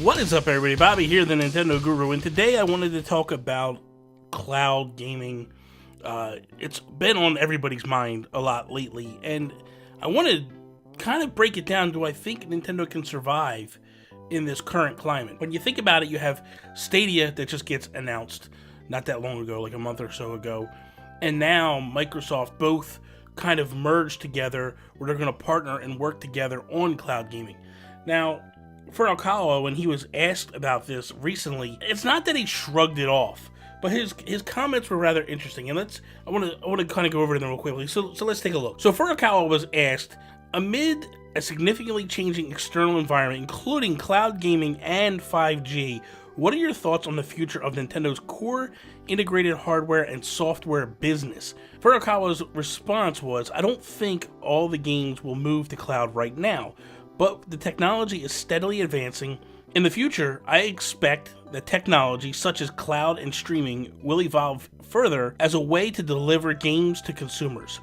What is up, everybody? Bobby here, the Nintendo Guru, and today I wanted to talk about cloud gaming. It's been on everybody's mind a lot lately, and I want to kind of break it down. Do I think Nintendo can survive in this current climate? When you think about it, you have Stadia that just gets announced not that long ago, like a month or so ago, and now Microsoft both kind of merged together where they're going to partner and work together on cloud gaming. Now, Furukawa, when he was asked about this recently, it's not that he shrugged it off, but his comments were rather interesting. And I want to kind of go over them real quickly. So let's take a look. So Furukawa was asked, amid a significantly changing external environment, including cloud gaming and 5G, what are your thoughts on the future of Nintendo's core integrated hardware and software business? Furukawa's response was, I don't think all the games will move to cloud right now, but the technology is steadily advancing. In the future, I expect that technology such as cloud and streaming will evolve further as a way to deliver games to consumers.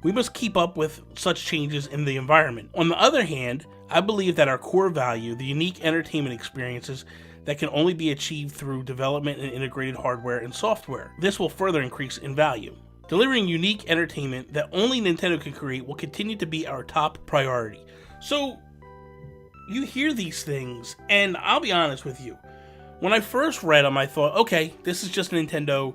We must keep up with such changes in the environment. On the other hand, I believe that our core value, the unique entertainment experiences that can only be achieved through development and integrated hardware and software, this will further increase in value. Delivering unique entertainment that only Nintendo can create will continue to be our top priority. So, you hear these things, and I'll be honest with you. When I first read them, I thought, okay, this is just Nintendo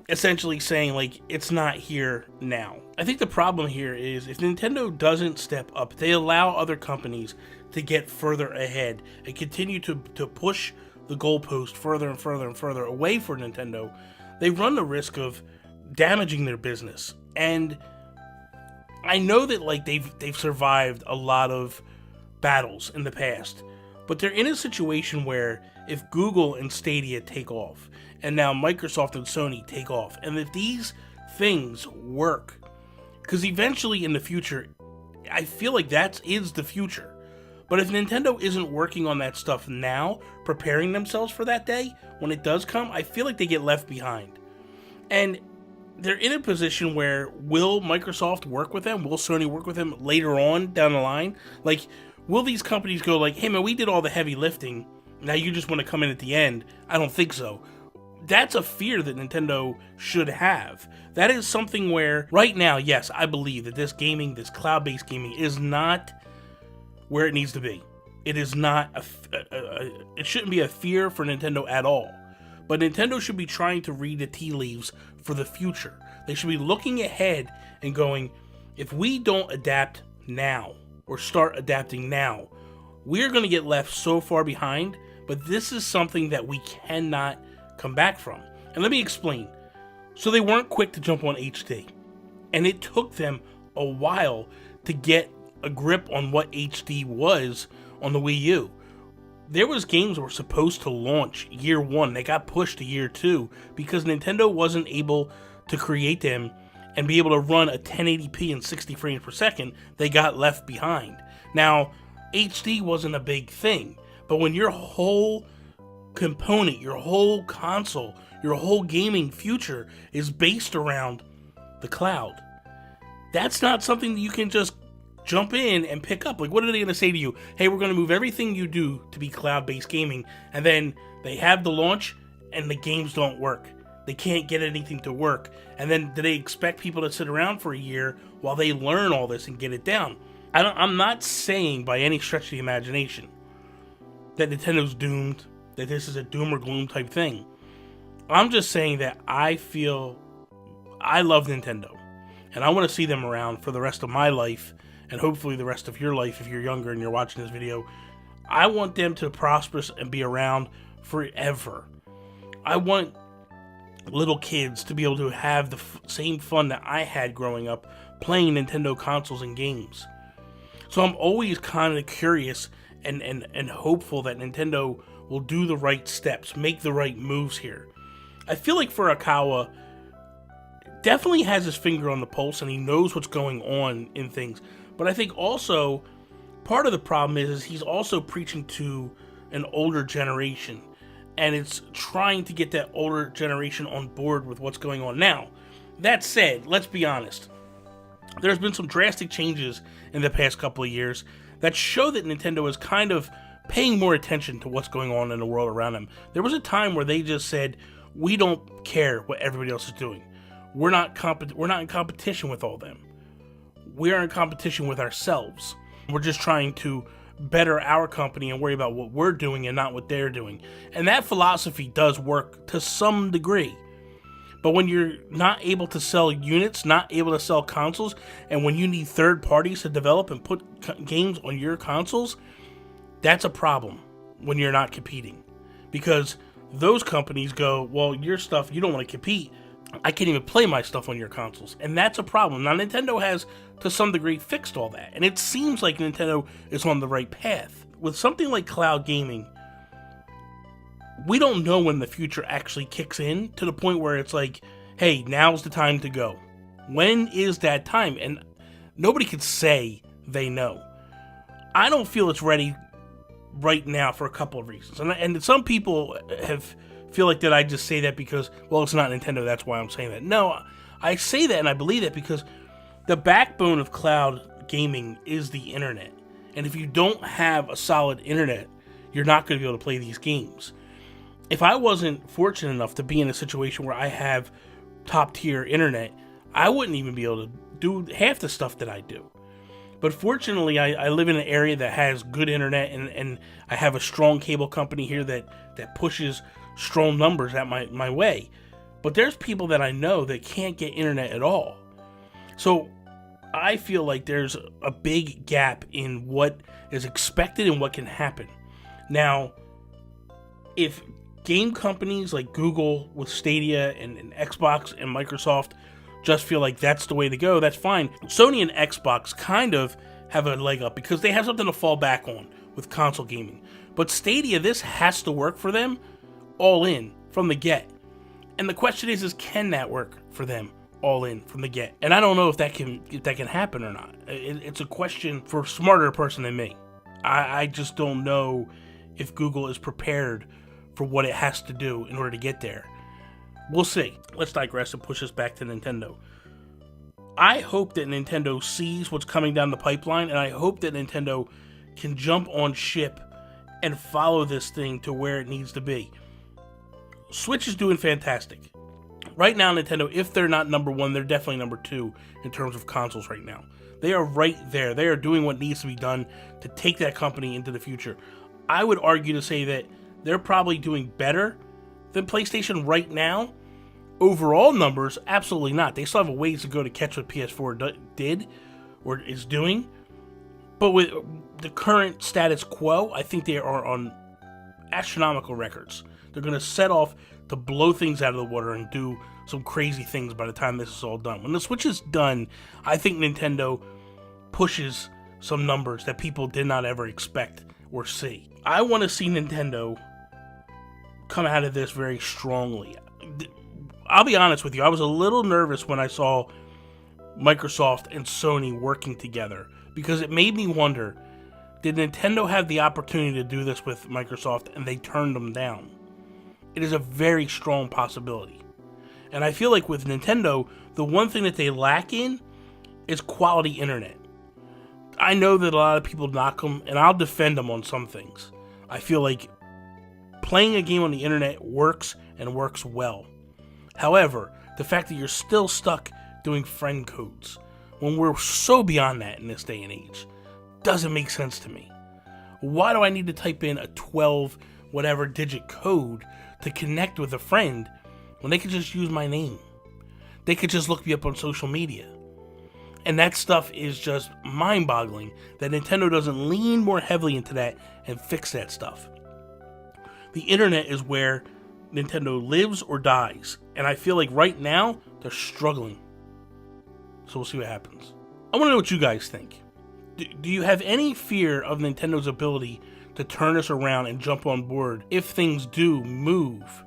essentially saying, like, it's not here now. I think the problem here is if Nintendo doesn't step up, they allow other companies to get further ahead and continue to push the goalpost further and further and further away for Nintendo, they run the risk of damaging their business. And I know that, like, they've survived a lot of battles in the past, but they're in a situation where if Google and Stadia take off, and now Microsoft and Sony take off, and if these things work, because eventually in the future, I feel like that is the future. But if Nintendo isn't working on that stuff now, preparing themselves for that day, when it does come, I feel like they get left behind. And they're in a position where, will Microsoft work with them? Will Sony work with them later on down the line? Like, will these companies go like, hey man, we did all the heavy lifting, now you just want to come in at the end? I don't think so. That's a fear that Nintendo should have. That is something where, right now, yes, I believe that this cloud-based gaming is not where it needs to be. It is not, it shouldn't be a fear for Nintendo at all. But Nintendo should be trying to read the tea leaves for the future. They should be looking ahead and going, if we don't adapt now, or start adapting now, we're going to get left so far behind, but this is something that we cannot come back from. And let me explain. So they weren't quick to jump on HD, and it took them a while to get a grip on what HD was on the Wii U. There was games that were supposed to launch year one, they got pushed to year two because Nintendo wasn't able to create them and be able to run a 1080p and 60 frames per second. They got left behind. Now, HD wasn't a big thing, but when your whole component, your whole console, your whole gaming future is based around the cloud, that's not something that you can just jump in and pick up. Like, what are they going to say to you? Hey, we're going to move everything you do to be cloud-based gaming, and then they have the launch and the games don't work. They can't get anything to work. And then do they expect people to sit around for a year while they learn all this and get it down? I'm not saying by any stretch of the imagination that Nintendo's doomed, that this is a doom or gloom type thing. I'm just saying that I feel I love Nintendo, and I want to see them around for the rest of my life, and hopefully the rest of your life if you're younger and you're watching this video. I want them to prosper and be around forever. I want little kids to be able to have the same fun that I had growing up playing Nintendo consoles and games. So I'm always kind of curious and hopeful that Nintendo will do the right steps, make the right moves here. I feel like Furukawa definitely has his finger on the pulse and he knows what's going on in things. But I think also part of the problem is he's also preaching to an older generation. And it's trying to get that older generation on board with what's going on now. That said, let's be honest. There's been some drastic changes in the past couple of years that show that Nintendo has kind of paying more attention to what's going on in the world around them. There was a time where they just said, we don't care what everybody else is doing. We're not in competition with all them. We are in competition with ourselves. We're just trying to better our company and worry about what we're doing and not what they're doing. And that philosophy does work to some degree. But when you're not able to sell units, not able to sell consoles, and when you need third parties to develop and put games on your consoles, that's a problem when you're not competing. Because those companies go, well, your stuff, you don't want to compete. I can't even play my stuff on your consoles. And that's a problem. Now, Nintendo has, to some degree, fixed all that. And it seems like Nintendo is on the right path. With something like cloud gaming, we don't know when the future actually kicks in to the point where it's like, hey, now's the time to go. When is that time? And nobody could say they know. I don't feel it's ready right now for a couple of reasons. And some people feel like that I just say that because, well, it's not Nintendo, that's why I'm saying that. No, I say that and I believe that because the backbone of cloud gaming is the internet. And if you don't have a solid internet, you're not going to be able to play these games. If I wasn't fortunate enough to be in a situation where I have top tier internet, I wouldn't even be able to do half the stuff that I do. But fortunately, I live in an area that has good internet, and I have a strong cable company here that pushes strong numbers at my way. But there's people that I know that can't get internet at all. So I feel like there's a big gap in what is expected and what can happen. Now, if game companies like Google with Stadia and Xbox and Microsoft just feel like that's the way to go, that's fine. Sony and Xbox kind of have a leg up because they have something to fall back on with console gaming. But Stadia, this has to work for them all in from the get. And the question is can that work for them all in from the get? And I don't know if that can happen or not. It's a question for a smarter person than me. I just don't know if Google is prepared for what it has to do in order to get there. We'll see. Let's digress and push us back to Nintendo. I hope that Nintendo sees what's coming down the pipeline, and I hope that Nintendo can jump on ship and follow this thing to where it needs to be. Switch is doing fantastic. Right now, Nintendo, if they're not number one, they're definitely number two in terms of consoles right now. They are right there. They are doing what needs to be done to take that company into the future. I would argue to say that they're probably doing better than PlayStation right now. Overall numbers, absolutely not. They still have a ways to go to catch what PS4 did or is doing. But with the current status quo, I think they are on astronomical records. They're going to set off to blow things out of the water and do some crazy things by the time this is all done. When the Switch is done, I think Nintendo pushes some numbers that people did not ever expect or see. I want to see Nintendo come out of this very strongly. I'll be honest with you, I was a little nervous when I saw Microsoft and Sony working together because it made me wonder, did Nintendo have the opportunity to do this with Microsoft and they turned them down? It is a very strong possibility. And I feel like with Nintendo, the one thing that they lack in is quality internet. I know that a lot of people knock them, and I'll defend them on some things. I feel like playing a game on the internet works and works well. However, the fact that you're still stuck doing friend codes when we're so beyond that in this day and age doesn't make sense to me. Why do I need to type in a 12 whatever digit code to connect with a friend when they could just use my name? They could just look me up on social media. And that stuff is just mind-boggling that Nintendo doesn't lean more heavily into that and fix that stuff. The internet is where Nintendo lives or dies, and I feel like right now they're struggling. So we'll see what happens. I want to know what you guys think. Do you have any fear of Nintendo's ability to turn us around and jump on board if things do move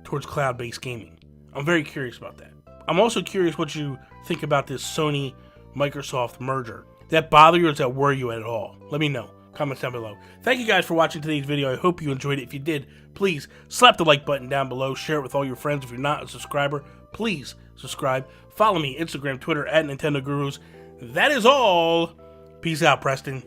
towards cloud-based gaming? I'm very curious about that. I'm also curious what you think about this Sony-Microsoft merger. Did that bother you or does that worry you at all? Let me know. Comments down below. Thank you guys for watching today's video. I hope you enjoyed it. If you did, please slap the like button down below. Share it with all your friends. If you're not a subscriber, please subscribe. Follow me Instagram, Twitter, @Nintendo Gurus. That is all. Peace out, Preston.